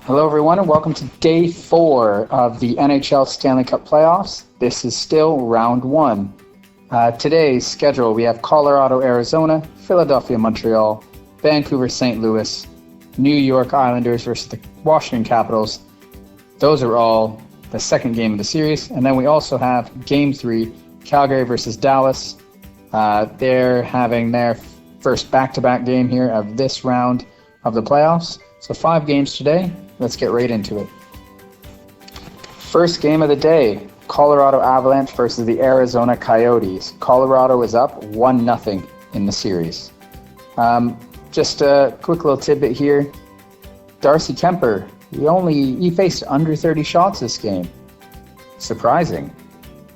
Hello, everyone, and welcome to Day 4 of the NHL Stanley Cup playoffs. This is still Round 1. Today's schedule, we have Colorado, Arizona, Philadelphia, Montreal, Vancouver, St. Louis, New York Islanders versus the Washington Capitals. Those are all the second game of the series. And then we also have Game 3, Calgary versus Dallas. They're having their first back-to-back game here of this round of the playoffs. So 5 games today. Let's get right into it. First game of the day, Colorado Avalanche versus the Arizona Coyotes. Colorado is up 1-0 in the series. Just a quick little tidbit here. Darcy Kuemper, he faced under 30 shots this game. Surprising.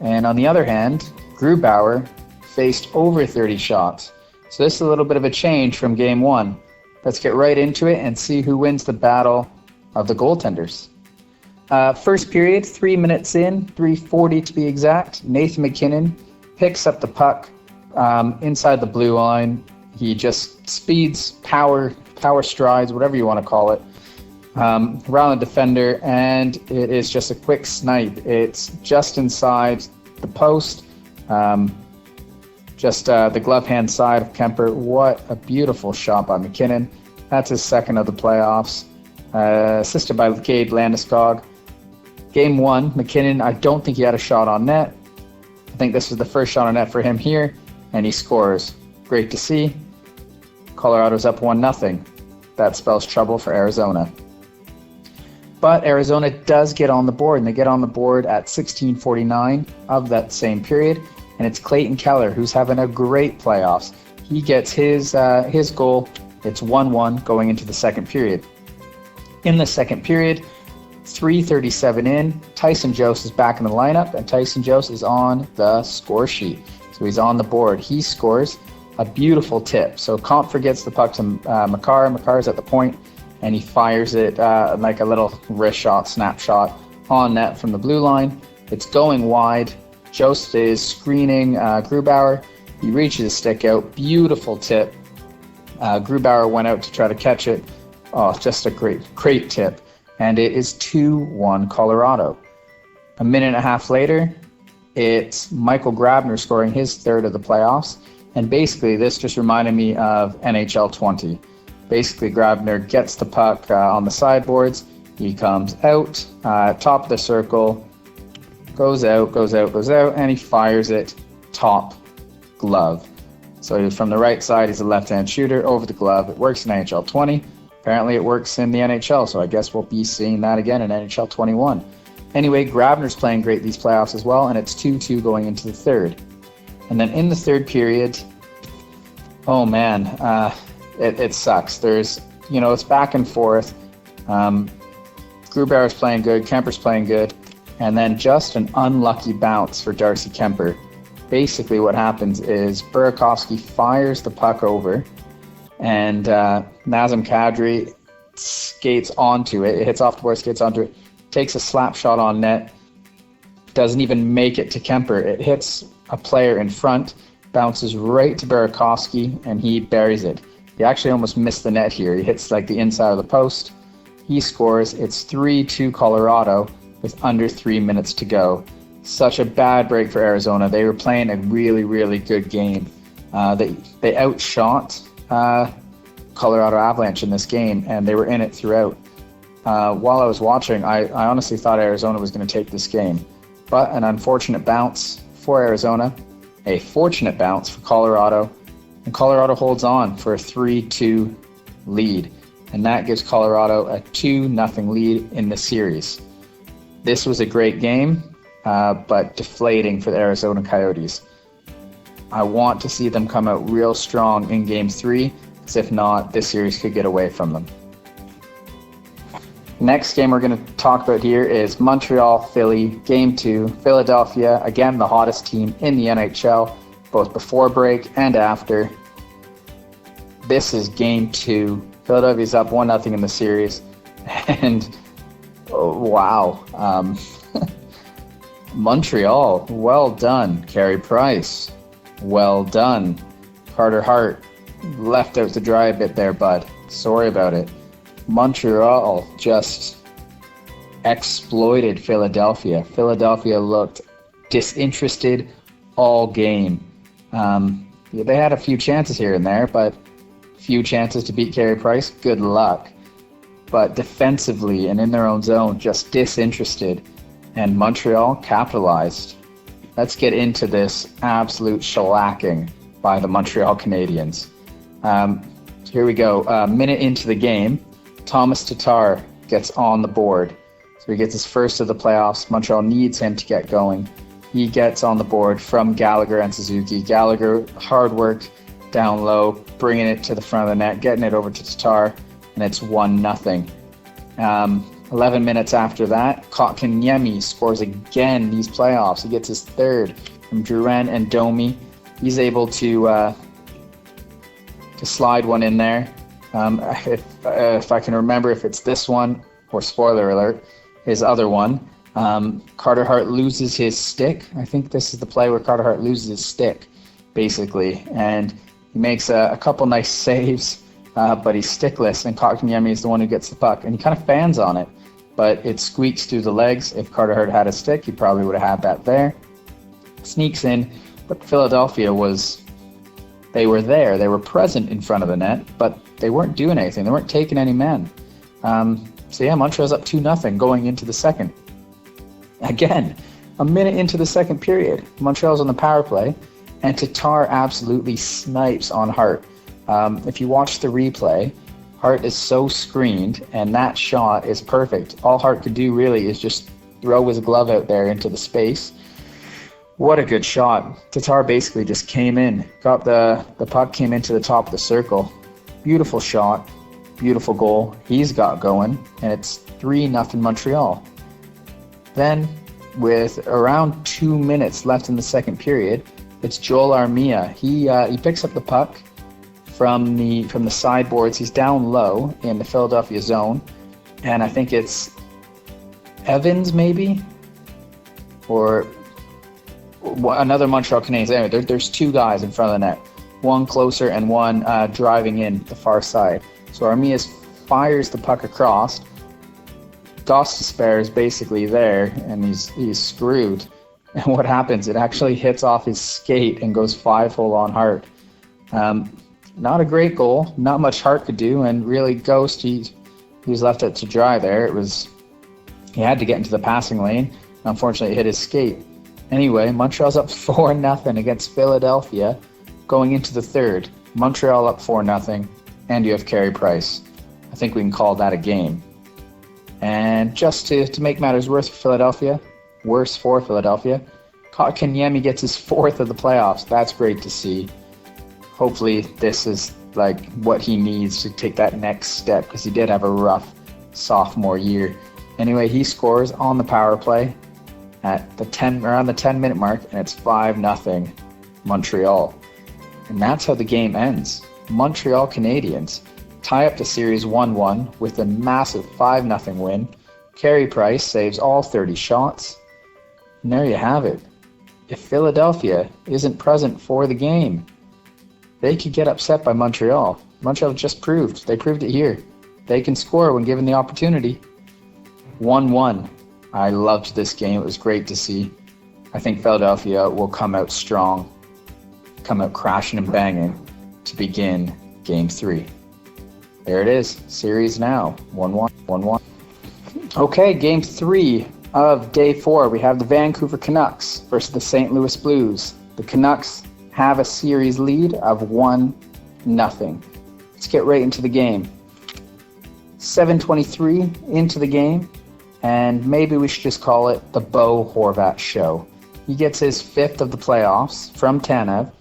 And on the other hand, Grubauer faced over 30 shots. So this is a little bit of a change from game 1. Let's get right into it and see who wins the battle of the goaltenders. First period, 3 minutes in, 3:40 to be exact. Nathan MacKinnon picks up the puck inside the blue line. He just speeds, power strides, whatever you want to call it, around the defender, and it is just a quick snipe. It's just inside the post, just the glove hand side of Kuemper. What a beautiful shot by MacKinnon. That's his second of the playoffs. Assisted by Gabe Landeskog. Game 1, MacKinnon, I don't think he had a shot on net. I think this was the first shot on net for him here, and he scores. Great to see. Colorado's up 1-0. That spells trouble for Arizona. But Arizona does get on the board, and they get on the board at 16:49 of that same period, and it's Clayton Keller who's having a great playoffs. He gets his goal. It's 1-1 going into the second period. In the second period, 3:37 in, Tyson Jost is back in the lineup, and Tyson Jost is on the score sheet. So he's on the board. He scores a beautiful tip. So Compher gets the puck to Makar. Makar's at the point, and he fires it like a little wrist shot, snapshot on net from the blue line. It's going wide. Jost is screening Grubauer. He reaches his stick out. Beautiful tip. Grubauer went out to try to catch it. Oh, just a great tip. And it is 2-1 Colorado. A minute and a half later, it's Michael Grabner scoring his third of the playoffs. And basically, this just reminded me of NHL 20. Basically, Grabner gets the puck on the sideboards. He comes out, top of the circle, goes out, and he fires it top glove. So from the right side, he's a left-hand shooter over the glove. It works in NHL 20. Apparently it works in the NHL, so I guess we'll be seeing that again in NHL 21. Anyway, Grabner's playing great these playoffs as well, and it's 2-2 going into the third. And then in the third period, oh man, it sucks. There's, it's back and forth. Grubauer's playing good, Kuemper's playing good, and then just an unlucky bounce for Darcy Kuemper. Basically what happens is Burakovsky fires the puck over, and Nazem Kadri skates onto it. It hits off the board, skates onto it, takes a slap shot on net, doesn't even make it to Kuemper. It hits a player in front, bounces right to Burakovsky, and he buries it. He actually almost missed the net here. He hits like the inside of the post. He scores. It's 3-2 Colorado with under 3 minutes to go. Such a bad break for Arizona. They were playing a really, really good game. They outshot Colorado Avalanche in this game, and they were in it throughout. While I was watching, I honestly thought Arizona was going to take this game. But an unfortunate bounce for Arizona, a fortunate bounce for Colorado, and Colorado holds on for a 3-2 lead. And that gives Colorado a 2-0 lead in the series. This was a great game, but deflating for the Arizona Coyotes. I want to see them come out real strong in Game 3, because if not, this series could get away from them. Next game we're going to talk about here is Montreal-Philly, Game 2. Philadelphia, again the hottest team in the NHL, both before break and after. This is Game 2. Philadelphia's up 1-0 in the series. And, wow. Montreal, well done. Carey Price, well done. Carter Hart, left out to dry a bit there, bud. Sorry about it. Montreal just exploited Philadelphia. Philadelphia looked disinterested all game. They had a few chances here and there, but few chances to beat Carey Price. Good luck. But defensively and in their own zone, just disinterested. And Montreal capitalized. Let's get into this absolute shellacking by the Montreal Canadiens. Here we go. A minute into the game, Thomas Tatar gets on the board. So he gets his first of the playoffs. Montreal needs him to get going. He gets on the board from Gallagher and Suzuki. Gallagher, hard work, down low, bringing it to the front of the net, getting it over to Tatar, and it's 1-0. 11 minutes after that, Kotkaniemi scores again these playoffs. He gets his third from Drouin and Domi. He's able to slide one in there. If I can remember if it's this one, or spoiler alert, his other one. Carter Hart loses his stick. I think this is the play where Carter Hart loses his stick, basically. And he makes a couple nice saves, but he's stickless. And Kotkaniemi is the one who gets the puck. And he kind of fans on it, but it squeaks through the legs. If Carter Hart had a stick, he probably would have had that there. Sneaks in, but Philadelphia they were there. They were present in front of the net, but they weren't doing anything. They weren't taking any men. Montreal's up 2-0 going into the second. Again, a minute into the second period, Montreal's on the power play, and Tatar absolutely snipes on Hart. If you watch the replay, Hart is so screened, and that shot is perfect. All Hart could do really is just throw his glove out there into the space. What a good shot. Tatar basically just came in, got the puck, came into the top of the circle. Beautiful shot, beautiful goal. He's got going, and it's 3-0 Montreal. Then, with around 2 minutes left in the second period, it's Joel Armia. He picks up the puck from the sideboards. He's down low in the Philadelphia zone, and I think it's Evans maybe, or another Montreal Canadiens. Anyway, there's two guys in front of the net, one closer and one driving in the far side. So Armia fires the puck across. Gostisbehere is basically there, and he's screwed. And what happens? It actually hits off his skate and goes 5-hole on Hart. Not a great goal. Not much Hart could do, and really Ghost, he was left it to dry there. He had to get into the passing lane. Unfortunately, it hit his skate. Anyway, Montreal's up 4-0 against Philadelphia going into the third. Montreal up 4-0, and you have Carey Price. I think we can call that a game. And just to make matters worse for Philadelphia, Kotkaniemi gets his fourth of the playoffs. That's great to see. Hopefully this is like what he needs to take that next step, because he did have a rough sophomore year. Anyway, he scores on the power play at around the 10-minute mark, and it's 5-0 Montreal. And that's how the game ends. Montreal Canadiens tie up the series 1-1 with a massive 5-0 win. Carey Price saves all 30 shots. And there you have it. If Philadelphia isn't present for the game, they could get upset by Montreal. Montreal just proved. They proved it here. They can score when given the opportunity. 1-1. I loved this game. It was great to see. I think Philadelphia will come out strong, come out crashing and banging to begin Game 3. There it is. Series now. 1-1. Okay, Game 3 of Day 4. We have the Vancouver Canucks versus the St. Louis Blues. The Canucks have a series lead of 1-0. Let's get right into the game. 7:23 into the game, and maybe we should just call it the Bo Horvat show. He gets his fifth of the playoffs from Tanev,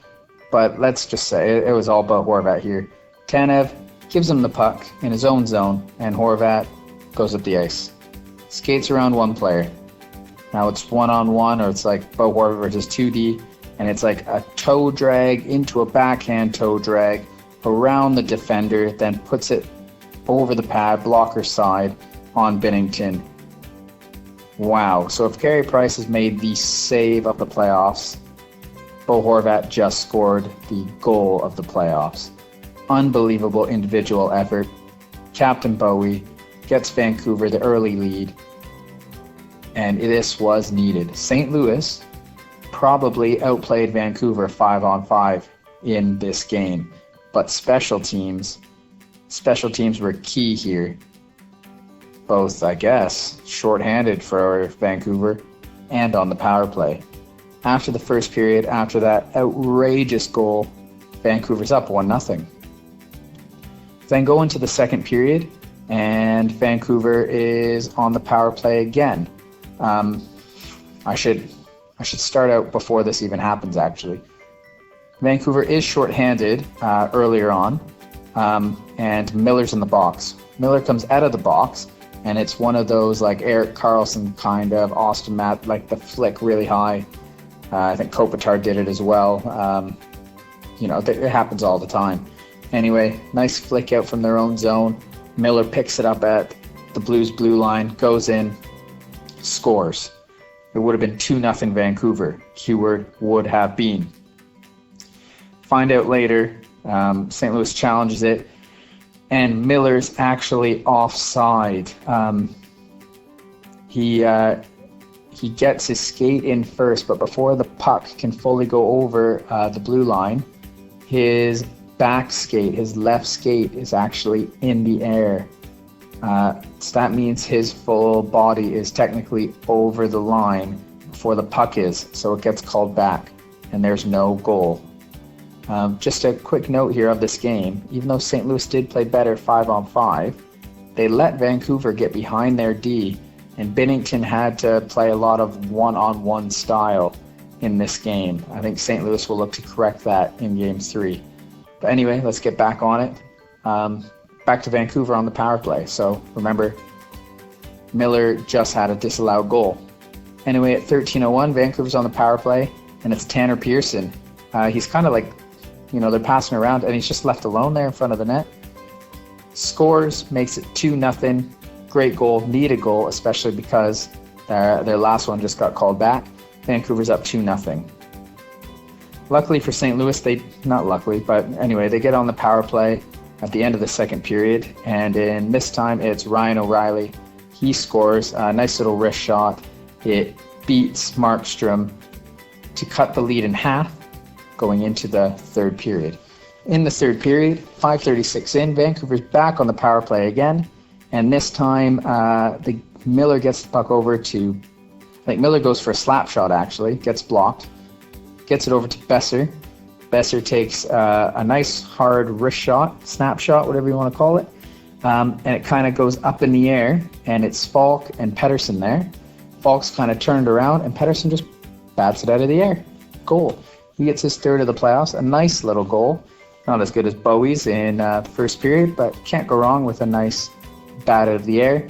but let's just say it was all Bo Horvat here. Tanev gives him the puck in his own zone, and Horvat goes up the ice. Skates around one player. Now it's 1-on-1, or it's like Bo Horvat versus 2D, and it's like a toe drag into a backhand toe drag around the defender, then puts it over the pad, blocker side, on Binnington. Wow. So if Carey Price has made the save of the playoffs, Bo Horvat just scored the goal of the playoffs. Unbelievable individual effort. Captain Bowie gets Vancouver the early lead, and this was needed. St. Louis probably outplayed Vancouver 5-on-5 in this game, but special teams were key here. Both, I guess, shorthanded for Vancouver and on the power play. After the first period, after that outrageous goal, Vancouver's up 1-0. Then go into the second period, and Vancouver is on the power play again. I should start out before this even happens, actually. Vancouver is shorthanded earlier on, and Miller's in the box. Miller comes out of the box, and it's one of those like Erik Karlsson kind of, Austin Matt, like the flick really high. I think Kopitar did it as well. It happens all the time. Anyway, nice flick out from their own zone. Miller picks it up at the Blues blue line, goes in, scores. It would have been 2-0 Vancouver. Keyword would have been. Find out later, St. Louis challenges it, and Miller's actually offside. He gets his skate in first, but before the puck can fully go over the blue line, his back skate, his left skate, is actually in the air. So that means his full body is technically over the line before the puck is, so it gets called back, and there's no goal. Just a quick note here of this game, even though St. Louis did play better 5-on-5, they let Vancouver get behind their D, and Binnington had to play a lot of one-on-one style in this game. I think St. Louis will look to correct that in Game 3. But anyway, let's get back on it. Back to Vancouver on the power play. So remember, Miller just had a disallowed goal. Anyway, at 13:01, Vancouver's on the power play, and it's Tanner Pearson. He's kind of like, they're passing around, and he's just left alone there in front of the net. Scores, makes it 2-0. Great goal, needed goal, especially because their last one just got called back. Vancouver's up 2-0. Luckily for St. Louis, not luckily, but anyway, they get on the power play at the end of the second period, and in this time it's Ryan O'Reilly. He scores a nice little wrist shot. It beats Markstrom to cut the lead in half going into the third period. In the third period, 5:36 in, Vancouver's back on the power play again, and this time Miller gets the puck over to, I think Miller goes for a slap shot actually, gets blocked, gets it over to Besser. Besser takes a nice hard wrist shot, snap shot, whatever you want to call it, and it kind of goes up in the air, and it's Falk and Pettersson there. Falk's kind of turned around, and Pettersson just bats it out of the air. Goal. He gets his third of the playoffs, a nice little goal. Not as good as Bowie's in the first period, but can't go wrong with a nice bat out of the air.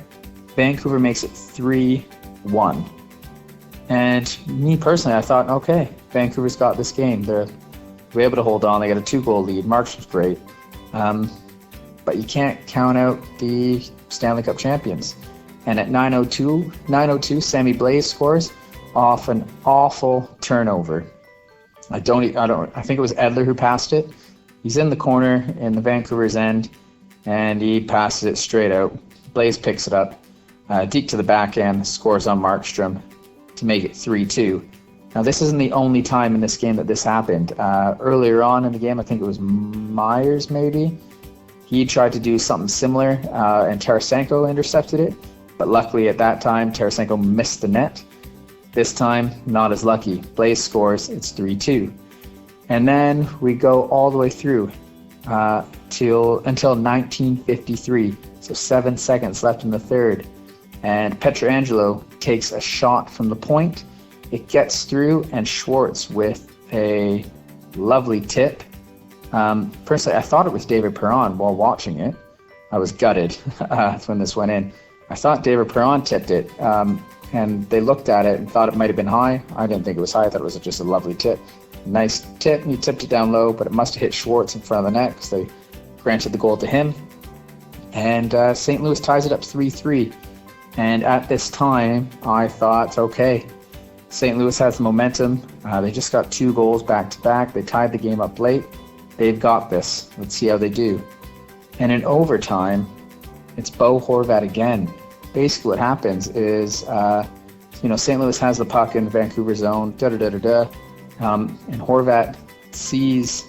Vancouver makes it 3-1. And me personally, I thought, okay, Vancouver's got this game. They're able to hold on. They got a 2-goal lead. Markstrom's great. But you can't count out the Stanley Cup champions. And at 9:02, Sammy Blais scores off an awful turnover. I think it was Edler who passed it. He's in the corner in the Vancouver's end, and he passes it straight out. Blais picks it up, deep to the back end, scores on Markstrom to make it 3-2. Now, this isn't the only time in this game that this happened. Earlier on in the game, I think it was Myers maybe. He tried to do something similar, and Tarasenko intercepted it. But luckily at that time, Tarasenko missed the net. This time, not as lucky. Blais scores, it's 3-2. And then we go all the way through until 1953. So 7 seconds left in the third. And Pietrangelo takes a shot from the point. It gets through, and Schwartz with a lovely tip. Personally, I thought it was David Perron while watching it. I was gutted when this went in. I thought David Perron tipped it, and they looked at it and thought it might have been high. I didn't think it was high. I thought it was just a lovely tip. Nice tip, and he tipped it down low, but it must have hit Schwartz in front of the net because they granted the goal to him. And St. Louis ties it up 3-3. And at this time, I thought, okay, St. Louis has the momentum. They just got 2 goals back-to-back. They tied the game up late. They've got this. Let's see how they do. And in overtime, It's Bo Horvat again. Basically what happens is, St. Louis has the puck in Vancouver zone, and Horvat sees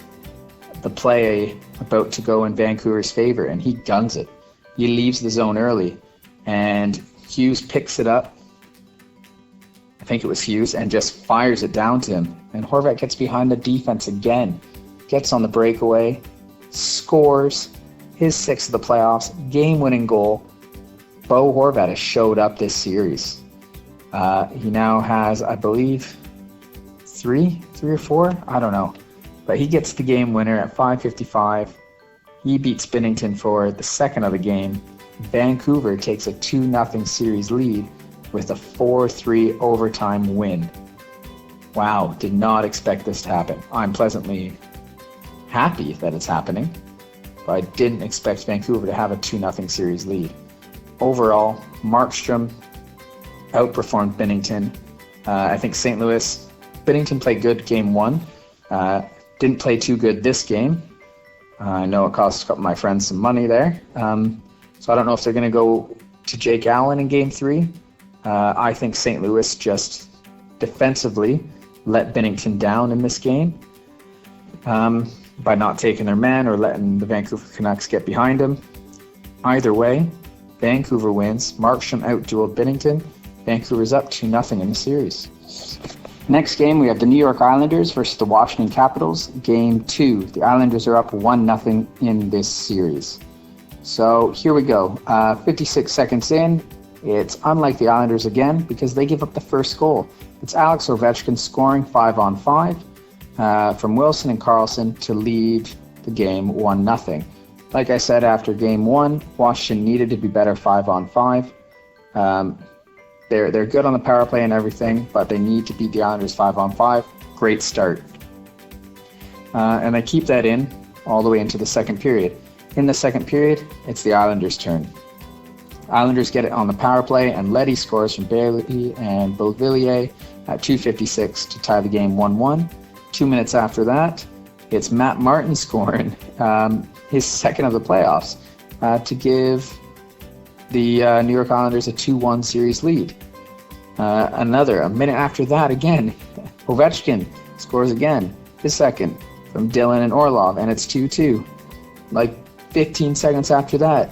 the play about to go in Vancouver's favor, and he guns it. He leaves the zone early, and Hughes picks it up. I think it was Hughes, and just fires it down to him. And Horvat gets behind the defense again, gets on the breakaway, scores his 6th of the playoffs, game-winning goal. Bo Horvat has showed up this series. He now has, I believe, three or four, I don't know. But he gets the game winner at 5:55. He beats Binnington for the 2nd of the game. Vancouver takes a 2-0 series lead with a 4-3 overtime win. Wow, did not expect this to happen. I'm pleasantly happy that it's happening, but I didn't expect Vancouver to have a 2-0 series lead. Overall, Markstrom outperformed Binnington. I think St. Louis, Binnington played good game 1. Didn't play too good this game. I know it cost a couple of my friends some money there. So I don't know if they're going to go to Jake Allen in game 3. I think St. Louis just defensively let Binnington down in this game by not taking their man or letting the Vancouver Canucks get behind them. Either way, Vancouver wins. Markstrom outdueled Binnington. Vancouver's up 2-0 in the series. Next game, we have the New York Islanders versus the Washington Capitals. Game 2. The Islanders are up 1-0 in this series. So here we go. 56 seconds in. It's unlike the Islanders again because they give up the first goal. It's Alex Ovechkin scoring 5-on-5 from Wilson and Karlsson to lead the game 1-0. Like I said, after game 1, Washington needed to be better 5-on-5. They're good on the power play and everything, but they need to beat the Islanders 5-on-5. Great start. And they keep that in all the way into the second period. In the second period, it's the Islanders' turn. Islanders get it on the power play, and Leddy scores from Bailey and Beauvillier at 2:56 to tie the game 1-1. 2 minutes after that, it's Matt Martin scoring his 2nd of the playoffs to give the New York Islanders a 2-1 series lead. A minute after that again, Ovechkin scores again, his 2nd, from Dylan and Orlov, and it's 2-2. Like 15 seconds after that,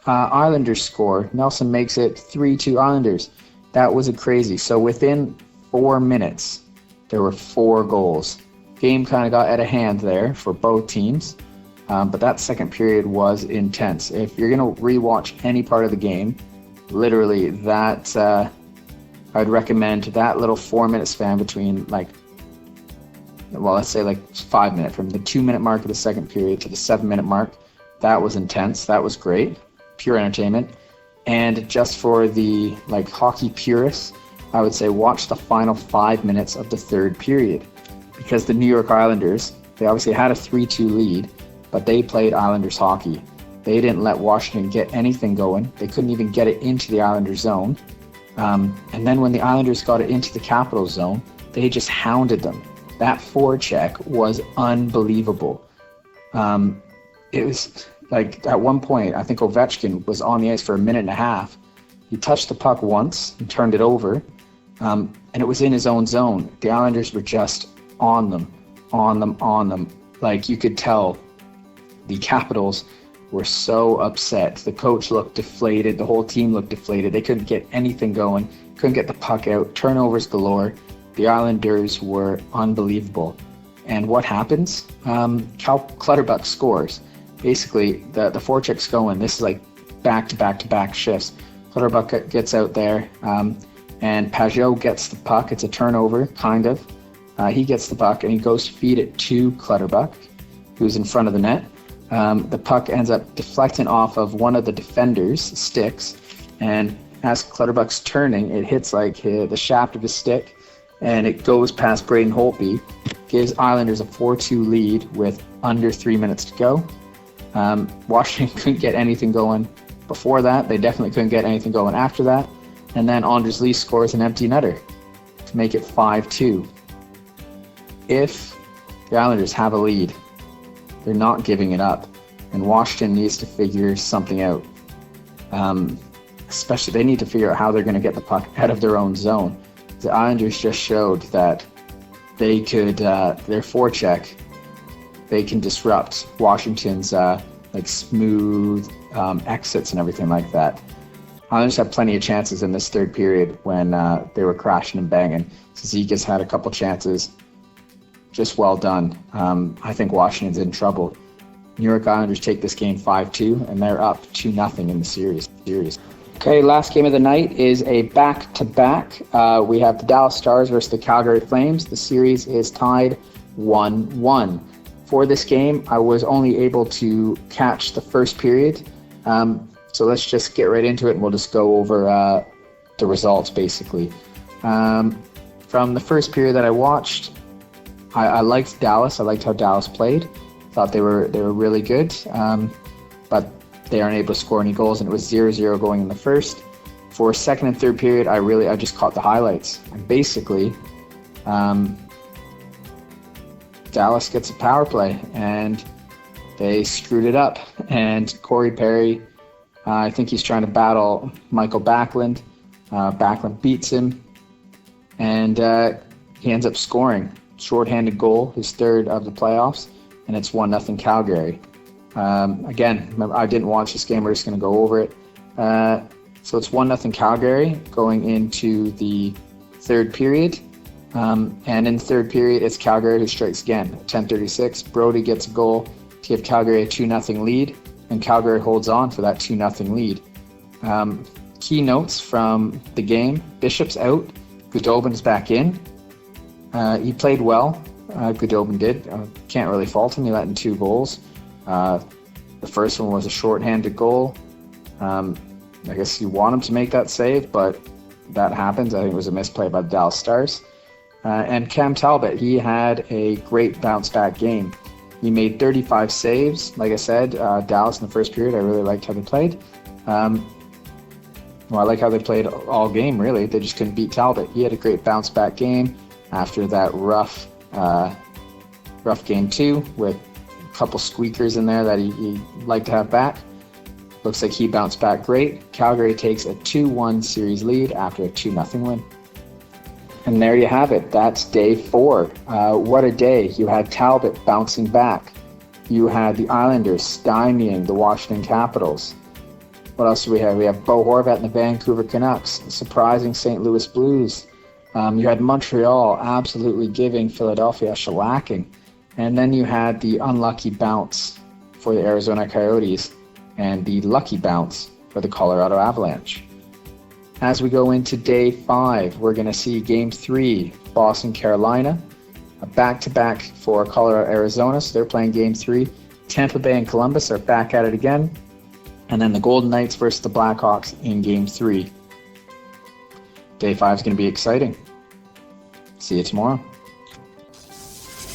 Islanders score. Nelson makes it 3-2 Islanders. That was crazy. So within 4 minutes, there were 4 goals. Game kind of got out of hand there for both teams. But that second period was intense. If you're going to rewatch any part of the game, literally that, I'd recommend that little 4-minute span between let's say 5 minutes, from the 2-minute mark of the second period to the 7-minute mark. That was intense. That was great. Pure entertainment. And just for the hockey purists, I would say watch the final 5 minutes of the third period, because the New York Islanders, they obviously had a 3-2 lead, but they played Islanders hockey. They didn't let Washington get anything going. They couldn't even get it into the Islanders zone. And then when the Islanders got it into the Capitals zone, they just hounded them. That forecheck was unbelievable. It was at one point, I think Ovechkin was on the ice for a minute and a half. He touched the puck once and turned it over, and it was in his own zone. The Islanders were just on them. You could tell the Capitals were so upset. The coach looked deflated. The whole team looked deflated. They couldn't get anything going. Couldn't get the puck out. Turnovers galore. The Islanders were unbelievable. And what happens? Cal Clutterbuck scores. Basically, the forecheck's going. This is back-to-back-to-back shifts. Clutterbuck gets out there, and Pajot gets the puck. It's a turnover, kind of. He gets the puck, and he goes to feed it to Clutterbuck, who's in front of the net. The puck ends up deflecting off of one of the defenders' sticks, and as Clutterbuck's turning, it hits the shaft of his stick, and it goes past Braden Holtby, gives Islanders a 4-2 lead with under 3 minutes to go. Washington couldn't get anything going before that. They definitely couldn't get anything going after that. And then Anders Lee scores an empty netter to make it 5-2. If the Islanders have a lead, they're not giving it up, and Washington needs to figure something out. Especially, they need to figure out how they're going to get the puck out of their own zone. The Islanders just showed that they could, their forecheck, they can disrupt Washington's smooth exits and everything like that. Islanders had plenty of chances in this third period when they were crashing and banging. Zizekas had a couple chances. Just well done. I think Washington's in trouble. New York Islanders take this game 5-2, and they're up 2-0 in the series. Okay, last game of the night is a back-to-back. We have the Dallas Stars versus the Calgary Flames. The series is tied 1-1. For this game, I was only able to catch the first period. So let's just get right into it, and we'll just go over the results, basically. From the first period that I watched, I liked Dallas. I liked how Dallas played. Thought they were really good, but they aren't able to score any goals, and it was 0-0 going in the first. For second and third period, I just caught the highlights. And basically, Dallas gets a power play, and they screwed it up. And Corey Perry, I think he's trying to battle Michael Backlund. Backlund beats him, and he ends up scoring. Shorthanded goal, his third of the playoffs, and it's 1-0 Calgary. Again, remember, I didn't watch this game. We're just going to go over it. So it's 1-0 Calgary going into the third period. And in the third period, it's Calgary who strikes again. At 10:36, Brody gets a goal to give Calgary a 2-0 lead, and Calgary holds on for that 2-0 lead. Key notes from the game: Bishop's out, Goudobin's back in. He played well. Goudobin did. Can't really fault him. He let in 2 goals. The first one was a shorthanded goal. I guess you want him to make that save, but that happens. I think it was a misplay by the Dallas Stars. And Cam Talbot, he had a great bounce-back game. He made 35 saves. Like I said, Dallas in the first period, I really liked how they played. I like how they played all game, really. They just couldn't beat Talbot. He had a great bounce-back game after that rough game 2 with a couple squeakers in there that he'd like to have back. Looks like he bounced back great. Calgary takes a 2-1 series lead after a 2-0 win. And there you have it. That's day 4. What a day. You had Talbot bouncing back. You had the Islanders stymieing the Washington Capitals. What else do we have? We have Bo Horvat and the Vancouver Canucks surprising St. Louis Blues. You had Montreal absolutely giving Philadelphia a shellacking. And then you had the unlucky bounce for the Arizona Coyotes and the lucky bounce for the Colorado Avalanche. As we go into day 5, we're going to see game 3, Boston, Carolina. A back-to-back for Colorado, Arizona, so they're playing game 3. Tampa Bay and Columbus are back at it again. And then the Golden Knights versus the Blackhawks in game 3. Day 5 is going to be exciting. See you tomorrow.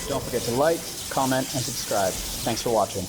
Don't forget to like, comment, and subscribe. Thanks for watching.